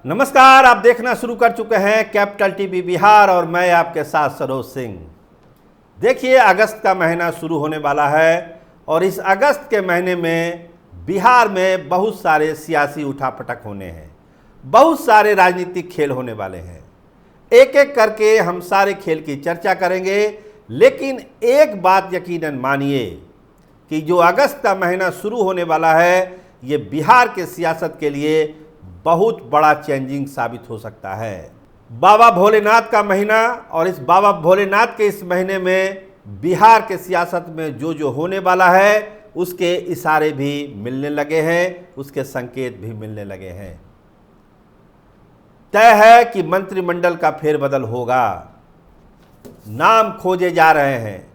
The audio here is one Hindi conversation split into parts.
नमस्कार, आप देखना शुरू कर चुके हैं कैपिटल टीवी बिहार और मैं आपके साथ सरोज सिंह। देखिए, अगस्त का महीना शुरू होने वाला है और इस अगस्त के महीने में बिहार में बहुत सारे सियासी उठापटक होने हैं, बहुत सारे राजनीतिक खेल होने वाले हैं। एक एक करके हम सारे खेल की चर्चा करेंगे, लेकिन एक बात यकीनन मानिए कि जो अगस्त का महीना शुरू होने वाला है, ये बिहार के सियासत के लिए बहुत बड़ा चेंजिंग साबित हो सकता है। बाबा भोलेनाथ का महीना और इस बाबा भोलेनाथ के इस महीने में बिहार के सियासत में जो जो होने वाला है उसके इशारे भी मिलने लगे हैं, उसके संकेत भी मिलने लगे हैं। तय है कि मंत्रिमंडल का फेरबदल होगा, नाम खोजे जा रहे हैं।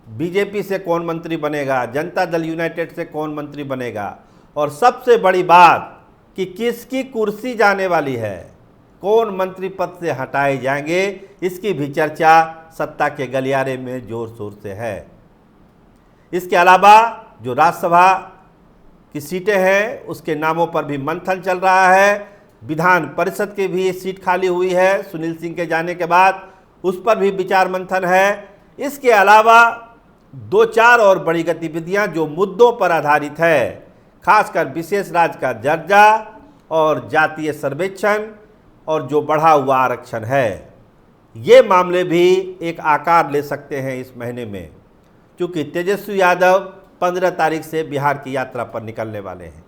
बीजेपी से कौन मंत्री बनेगा, जनता दल यूनाइटेड से कौन मंत्री बनेगा, और सबसे बड़ी बात कि किसकी कुर्सी जाने वाली है, कौन मंत्री पद से हटाए जाएंगे, इसकी भी चर्चा सत्ता के गलियारे में जोर शोर से है। इसके अलावा जो राज्यसभा की सीटें हैं उसके नामों पर भी मंथन चल रहा है। विधान परिषद की भी सीट खाली हुई है सुनील सिंह के जाने के बाद, उस पर भी विचार मंथन है। इसके अलावा दो चार और बड़ी गतिविधियां जो मुद्दों पर आधारित है, खासकर विशेष राज्य का दर्जा और जातीय सर्वेक्षण और जो बढ़ा हुआ आरक्षण है, ये मामले भी एक आकार ले सकते हैं इस महीने में, क्योंकि तेजस्वी यादव 15 तारीख से बिहार की यात्रा पर निकलने वाले हैं।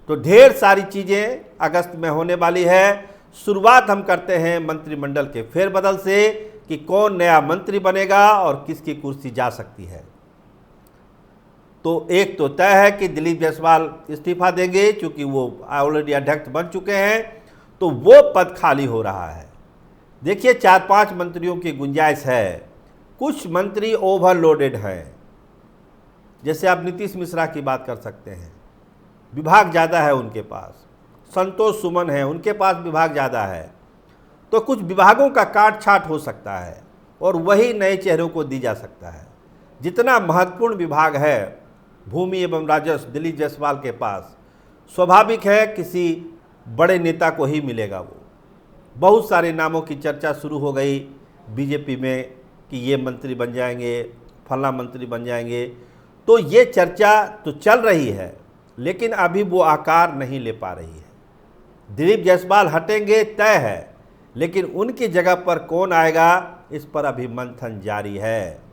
तो ढेर सारी चीज़ें अगस्त में होने वाली है। शुरुआत हम करते हैं मंत्रिमंडल के फेरबदल से कि कौन नया मंत्री बनेगा और किसकी कुर्सी जा सकती है। तो एक तो तय है कि दिलीप जायसवाल इस्तीफा देंगे, क्योंकि वो ऑलरेडी अध्यक्ष बन चुके हैं, तो वो पद खाली हो रहा है। देखिए, 4-5 मंत्रियों की गुंजाइश है। कुछ मंत्री ओवरलोडेड हैं, जैसे आप नीतीश मिश्रा की बात कर सकते हैं, विभाग ज़्यादा है उनके पास। संतोष सुमन है, उनके पास विभाग ज़्यादा है। तो कुछ विभागों का काट छाट हो सकता है और वही नए चेहरों को दी जा सकता है। जितना महत्वपूर्ण विभाग है भूमि एवं राजस्व दिलीप जायसवाल के पास, स्वाभाविक है किसी बड़े नेता को ही मिलेगा। वो बहुत सारे नामों की चर्चा शुरू हो गई बीजेपी में कि ये मंत्री बन जाएंगे, फला मंत्री बन जाएंगे। तो ये चर्चा तो चल रही है, लेकिन अभी वो आकार नहीं ले पा रही है। दिलीप जायसवाल हटेंगे तय है, लेकिन उनकी जगह पर कौन आएगा, इस पर अभी मंथन जारी है।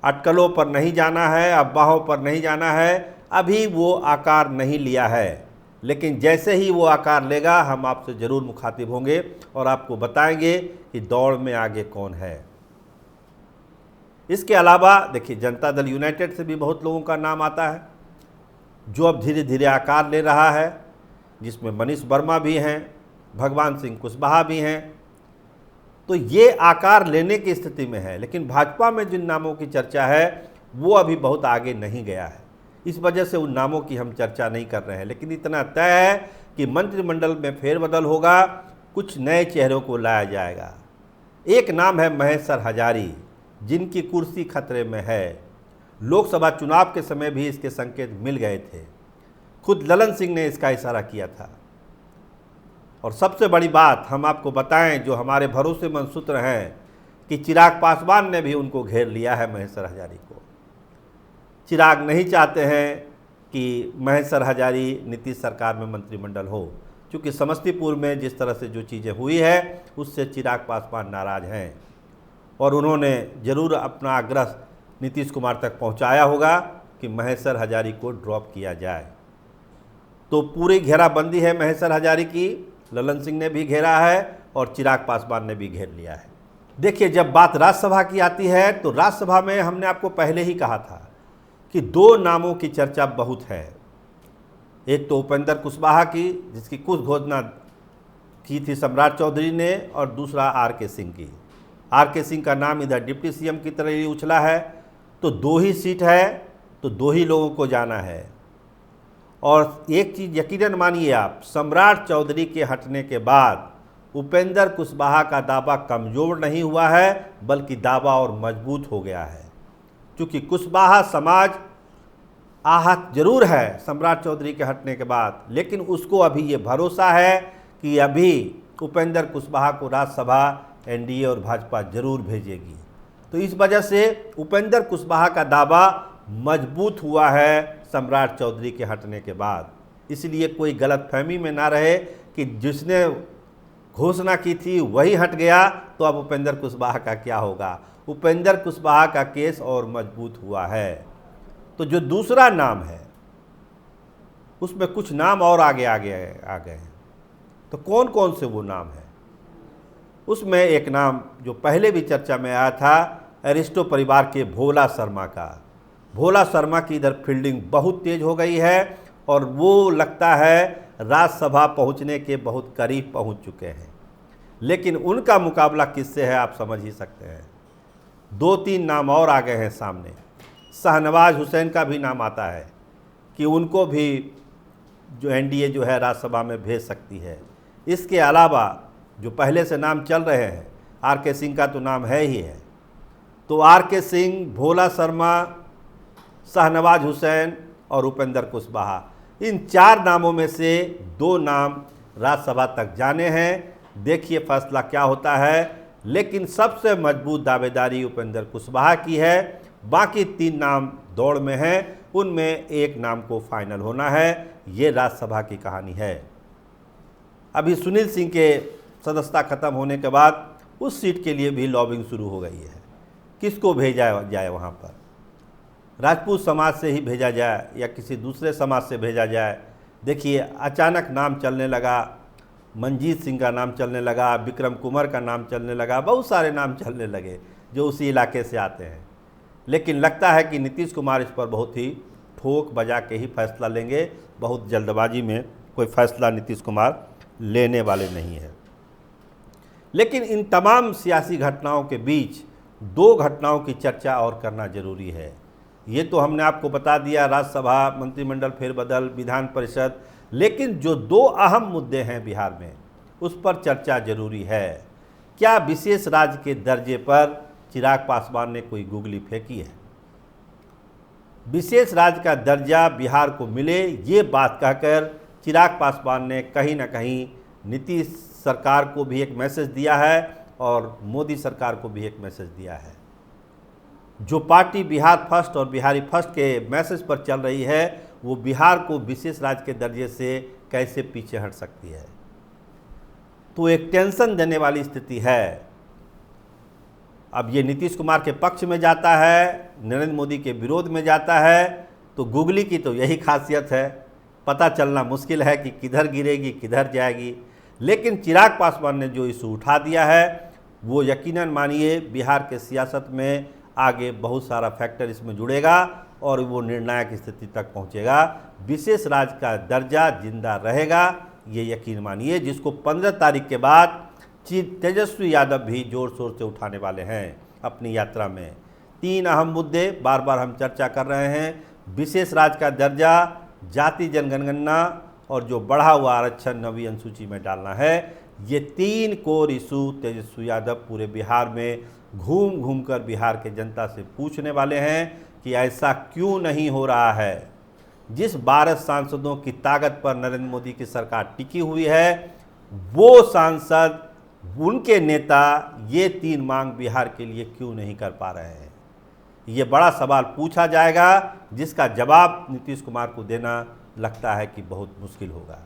अटकलों पर नहीं जाना है, अफवाहों पर नहीं जाना है, अभी वो आकार नहीं लिया है। लेकिन जैसे ही वो आकार लेगा, हम आपसे ज़रूर मुखातिब होंगे और आपको बताएंगे कि दौड़ में आगे कौन है। इसके अलावा देखिए, जनता दल यूनाइटेड से भी बहुत लोगों का नाम आता है, जो अब धीरे धीरे आकार ले रहा है, जिसमें मनीष वर्मा भी हैं, भगवान सिंह कुशवाहा भी हैं। तो ये आकार लेने की स्थिति में है। लेकिन भाजपा में जिन नामों की चर्चा है वो अभी बहुत आगे नहीं गया है, इस वजह से उन नामों की हम चर्चा नहीं कर रहे हैं। लेकिन इतना तय है कि मंत्रिमंडल में फेरबदल होगा, कुछ नए चेहरों को लाया जाएगा। एक नाम है महेश सर हजारी, जिनकी कुर्सी खतरे में है। लोकसभा चुनाव के समय भी इसके संकेत मिल गए थे, खुद ललन सिंह ने इसका इशारा किया था। और सबसे बड़ी बात हम आपको बताएं, जो हमारे भरोसेमंद सूत्र हैं, कि चिराग पासवान ने भी उनको घेर लिया है महेश सर हजारी को। चिराग नहीं चाहते हैं कि महेश सर हजारी नीतीश सरकार में मंत्रिमंडल हो, क्योंकि समस्तीपुर में जिस तरह से जो चीज़ें हुई है उससे चिराग पासवान नाराज़ हैं और उन्होंने ज़रूर अपना आग्रह नीतीश कुमार तक पहुंचाया होगा कि महेश सर हजारी को ड्रॉप किया जाए। तो पूरी घेराबंदी है महेश सर हजारी की, ललन सिंह ने भी घेरा है और चिराग पासवान ने भी घेर लिया है। देखिए, जब बात राज्यसभा की आती है तो राज्यसभा में हमने आपको पहले ही कहा था कि दो नामों की चर्चा बहुत है। एक तो उपेंद्र कुशवाहा की, जिसकी कुछ घोषणा की थी सम्राट चौधरी ने, और दूसरा आर.के. सिंह की। आर.के. सिंह का नाम इधर डिप्टी सीएम की तरह ही उछला है। तो दो ही सीट है, तो दो ही लोगों को जाना है। और एक चीज़ यकीनन मानिए आप, सम्राट चौधरी के हटने के बाद उपेंद्र कुशवाहा का दावा कमज़ोर नहीं हुआ है, बल्कि दावा और मजबूत हो गया है। क्योंकि कुशवाहा समाज आहत जरूर है सम्राट चौधरी के हटने के बाद, लेकिन उसको अभी ये भरोसा है कि अभी उपेंद्र कुशवाहा को राज्यसभा एनडीए और भाजपा जरूर भेजेगी। तो इस वजह से उपेंद्र कुशवाहा का दावा मजबूत हुआ है सम्राट चौधरी के हटने के बाद। इसलिए कोई गलतफहमी में ना रहे कि जिसने घोषणा की थी वही हट गया तो अब उपेंद्र कुशवाहा का क्या होगा। उपेंद्र कुशवाहा का केस और मजबूत हुआ है। तो जो दूसरा नाम है उसमें कुछ नाम और आगे आ गए हैं। तो कौन कौन से वो नाम है? उसमें एक नाम जो पहले भी चर्चा में आया था, अरिस्टो परिवार के भोला शर्मा का। भोला शर्मा की इधर फील्डिंग बहुत तेज हो गई है और वो लगता है राज्यसभा पहुंचने के बहुत करीब पहुंच चुके हैं। लेकिन उनका मुकाबला किससे है आप समझ ही सकते हैं। 2-3 नाम और आ गए हैं सामने। शाहनवाज हुसैन का भी नाम आता है कि उनको भी जो एनडीए जो है राज्यसभा में भेज सकती है। इसके अलावा जो पहले से नाम चल रहे हैं, आर.के. सिंह का तो नाम है ही है। तो आर.के. सिंह, भोला शर्मा, शाहनवाज हुसैन और उपेंद्र कुशवाहा, इन 4 नामों में से 2 नाम राज्यसभा तक जाने हैं। देखिए फैसला क्या होता है। लेकिन सबसे मजबूत दावेदारी उपेंद्र कुशवाहा की है। बाकी 3 नाम दौड़ में हैं, उनमें एक नाम को फाइनल होना है। ये राज्यसभा की कहानी है। अभी सुनील सिंह के सदस्यता खत्म होने के बाद उस सीट के लिए भी लॉबिंग शुरू हो गई है। किसको भेजा जाए वहाँ पर? राजपूत समाज से ही भेजा जाए या किसी दूसरे समाज से भेजा जाए? देखिए अचानक नाम चलने लगा, मंजीत सिंह का नाम चलने लगा, विक्रम कुमार का नाम चलने लगा, बहुत सारे नाम चलने लगे जो उसी इलाके से आते हैं। लेकिन लगता है कि नीतीश कुमार इस पर बहुत ही ठोक बजा के ही फैसला लेंगे। बहुत जल्दबाजी में कोई फैसला नीतीश कुमार लेने वाले नहीं है। लेकिन इन तमाम सियासी घटनाओं के बीच 2 घटनाओं की चर्चा और करना जरूरी है। ये तो हमने आपको बता दिया, राज्यसभा, मंत्रिमंडल फेरबदल, विधान परिषद, लेकिन जो 2 अहम मुद्दे हैं बिहार में उस पर चर्चा जरूरी है। क्या विशेष राज्य के दर्जे पर चिराग पासवान ने कोई गुगली फेंकी है? विशेष राज्य का दर्जा बिहार को मिले, ये बात कहकर चिराग पासवान ने कहीं ना कहीं नीतीश सरकार को भी एक मैसेज दिया है और मोदी सरकार को भी एक मैसेज दिया है। जो पार्टी बिहार फर्स्ट और बिहारी फर्स्ट के मैसेज पर चल रही है वो बिहार को विशेष राज्य के दर्जे से कैसे पीछे हट सकती है। तो एक टेंशन देने वाली स्थिति है। अब ये नीतीश कुमार के पक्ष में जाता है, नरेंद्र मोदी के विरोध में जाता है। तो गुगली की तो यही खासियत है, पता चलना मुश्किल है कि किधर गिरेगी किधर जाएगी। लेकिन चिराग पासवान ने जो इशू उठा दिया है वो यकीनन मानिए बिहार के सियासत में आगे बहुत सारा फैक्टर इसमें जुड़ेगा और वो निर्णायक स्थिति तक पहुंचेगा। विशेष राज्य का दर्जा जिंदा रहेगा, ये यकीन मानिए, जिसको 15 तारीख के बाद तेजस्वी यादव भी जोर शोर से उठाने वाले हैं अपनी यात्रा में। 3 अहम मुद्दे बार बार हम चर्चा कर रहे हैं, विशेष राज्य का दर्जा, जाति जनगणना और जो बढ़ा हुआ आरक्षण 9वीं अनुसूची में डालना है। ये 3 कोर इशू तेजस्वी यादव पूरे बिहार में घूम घूम कर बिहार के जनता से पूछने वाले हैं कि ऐसा क्यों नहीं हो रहा है। जिस 12 सांसदों की ताकत पर नरेंद्र मोदी की सरकार टिकी हुई है, वो सांसद, उनके नेता ये 3 मांग बिहार के लिए क्यों नहीं कर पा रहे हैं। ये बड़ा सवाल पूछा जाएगा जिसका जवाब नीतीश कुमार को देना लगता है कि बहुत मुश्किल होगा।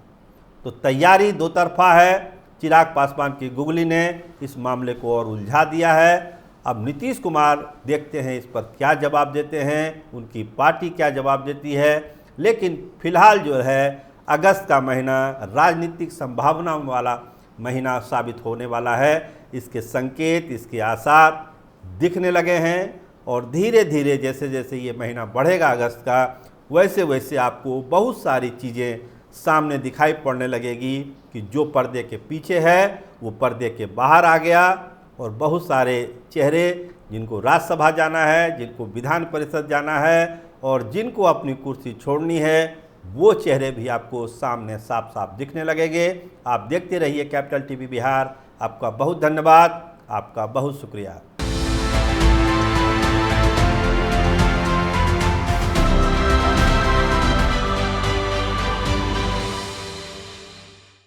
तो तैयारी 2 तरफा है। चिराग पासवान की गुगली ने इस मामले को और उलझा दिया है। अब नीतीश कुमार देखते हैं इस पर क्या जवाब देते हैं, उनकी पार्टी क्या जवाब देती है। लेकिन फिलहाल जो है अगस्त का महीना राजनीतिक संभावना वाला महीना साबित होने वाला है। इसके संकेत, इसके आसार दिखने लगे हैं और धीरे धीरे जैसे जैसे ये महीना बढ़ेगा अगस्त का, वैसे वैसे आपको बहुत सारी चीज़ें सामने दिखाई पड़ने लगेगी कि जो पर्दे के पीछे है वो पर्दे के बाहर आ गया। और बहुत सारे चेहरे जिनको राज्यसभा जाना है, जिनको विधान परिषद जाना है और जिनको अपनी कुर्सी छोड़नी है, वो चेहरे भी आपको सामने साफ साफ दिखने लगेंगे। आप देखते रहिए कैपिटल टीवी बिहार। आपका बहुत धन्यवाद, आपका बहुत शुक्रिया।